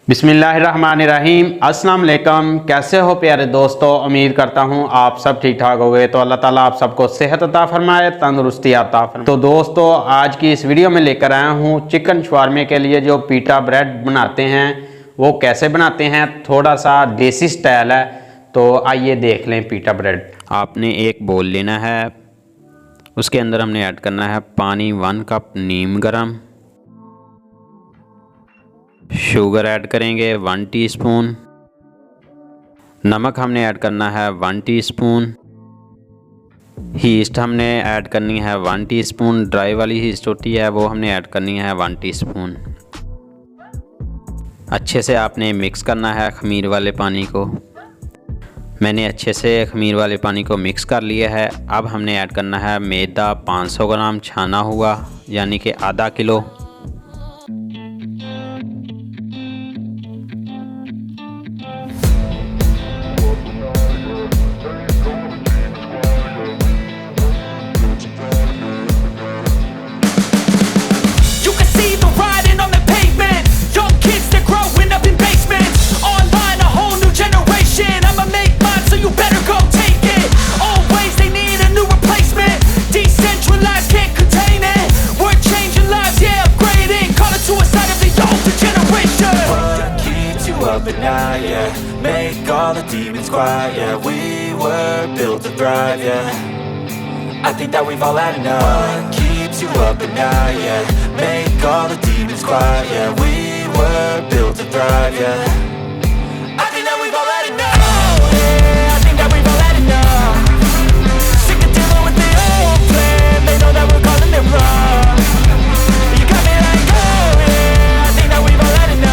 बिस्मिल्लाहिर्रहमानिर्रहीम। अस्सलाम वालेकुम। कैसे हो प्यारे दोस्तों, उम्मीद करता हूँ आप सब ठीक ठाक हो गए। तो अल्लाह ताला आप सबको सेहत अता फरमाए, तंदुरुस्ती अता फरमाए। तो दोस्तों आज की इस वीडियो में लेकर आया हूँ चिकन शवारमे के लिए जो पीटा ब्रेड बनाते हैं वो कैसे बनाते हैं, थोड़ा सा देसी स्टाइल है। तो आइए देख लें पीटा ब्रेड। आपने एक बोल लेना है, उसके अंदर हमने ऐड करना है पानी 1 कप नीम गरम, शुगर ऐड करेंगे 1 टीस्पून, नमक हमने ऐड करना है 1 टीस्पून, ईस्ट हमने ऐड करनी है 1 टीस्पून, ड्राई वाली ईस्ट होती है वो हमने ऐड करनी है 1 टीस्पून। अच्छे से आपने मिक्स करना है खमीर वाले पानी को। मैंने अच्छे से खमीर वाले पानी को मिक्स कर लिया है। अब हमने ऐड करना है मैदा 500 ग्राम छाना हुआ, यानी कि आधा kilo. At night, yeah, make all the demons quiet, yeah, we were built to thrive, yeah, I think that we've all had enough. What keeps you up at night, yeah, make all the demons quiet, yeah, we were built to thrive, yeah, I think that we've all had enough, yeah, I think that we've all had enough. Sick of dealing with the old plan, they know that we're calling it wrong. You got me like, oh yeah, I think that we've all had enough.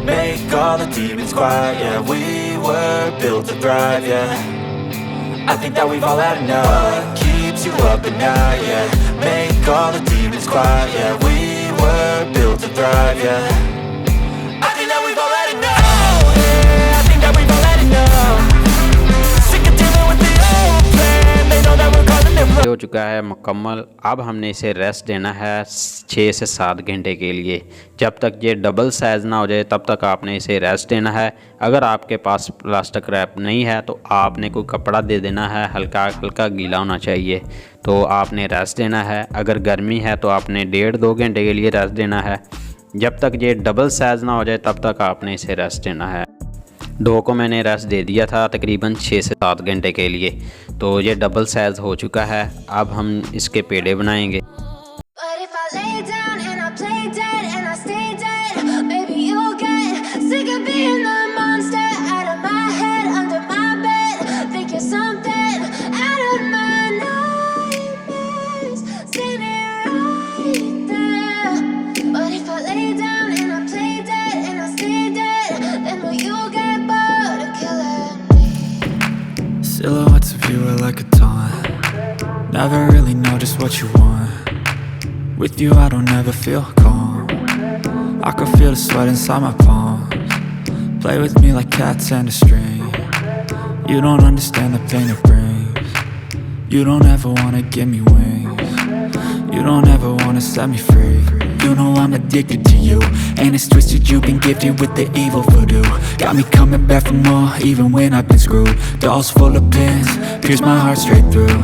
Make all the demons quiet, yeah, we were built to thrive, yeah, I think that we've all had enough. What keeps you up at night, yeah, make all the demons quiet, yeah, we were built to thrive, yeah, I think that we've all had enough, yeah, I think that we've all had enough. Sick of dealing with the old plan, they know that we're calling it wrong. हो चुका है मुकम्मल। अब हमने इसे rest देना है 6 से 7 घंटे के लिए। जब तक ये डबल साइज़ ना हो जाए तब तक आपने इसे रेस्ट देना है। अगर आपके पास प्लास्टिक रैप नहीं है तो आपने कोई कपड़ा दे देना है, हल्का हल्का गीला होना चाहिए, तो आपने रेस्ट देना है। अगर गर्मी है तो आपने 1.5-2 घंटे के लिए रेस्ट देना है। जब तक ये डबल साइज़ ना हो जाए तब तक आपने इसे रेस्ट देना है। डो को मैंने रेस्ट दे दिया था तकरीबन 6 से 7 घंटे के लिए, तो ये डबल साइज़ हो चुका है। अब हम इसके पेड़े बनाएंगे। Silhouettes of you are like a taunt. Never really know just what you want. With you I don't ever feel calm. I can feel the sweat inside my palms. Play with me like cats and a string. You don't understand the pain it brings. You don't ever wanna give me wings. You don't ever wanna set me free. You know I'm addicted to you, and it's twisted, you've been gifted with the evil voodoo. Got me coming back for more, even when I've been screwed. Dolls full of pins, pierce my heart straight through.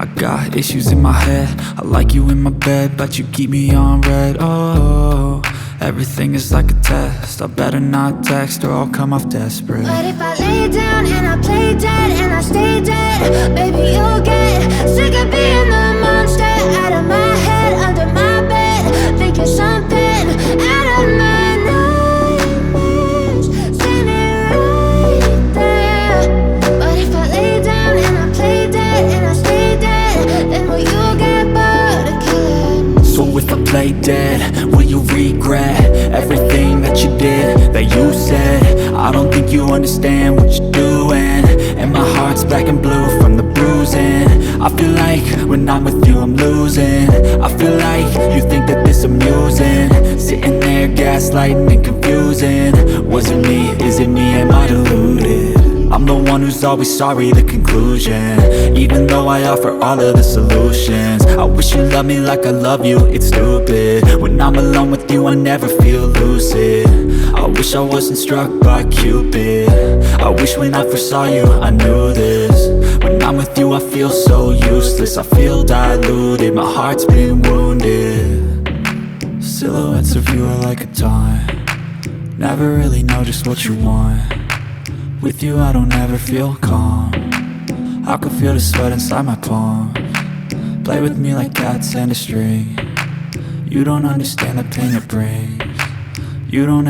I got issues in my head, I like you in my bed, but you keep me on red. Oh, everything is like a test, I better not text or I'll come off desperate. But if I lay down and I play dead and I stay dead, baby you'll get sick of being the monster out of my head, under my bed, thinking something out of my nightmares, standing right there. But if I lay down and I play dead and I stay dead, then will you get bored of killing? So if I play dead, will you regret everything that you did, that you said? I don't think you understand what you're doing, and my heart's black and blue from the bruising. I feel like when I'm with you I'm losing. I feel like you think that this amusing, sitting there gaslighting and confusing. Was it me? Is it me? Am I deluded? I'm the one who's always sorry, the conclusion, even though I offer all of the solutions. I wish you loved me like I love you, it's stupid. When I'm alone with you I never feel lucid. I wish I wasn't struck by Cupid. I wish when I first saw you I knew this. When I'm with you I feel so useless, I feel diluted, my heart's been wounded. Silhouettes of you are like a taunt, never really know just what you want. With you I don't ever feel calm, I can feel the sweat inside my palm. Play with me like cats and a string, you don't understand the pain it brings. You don't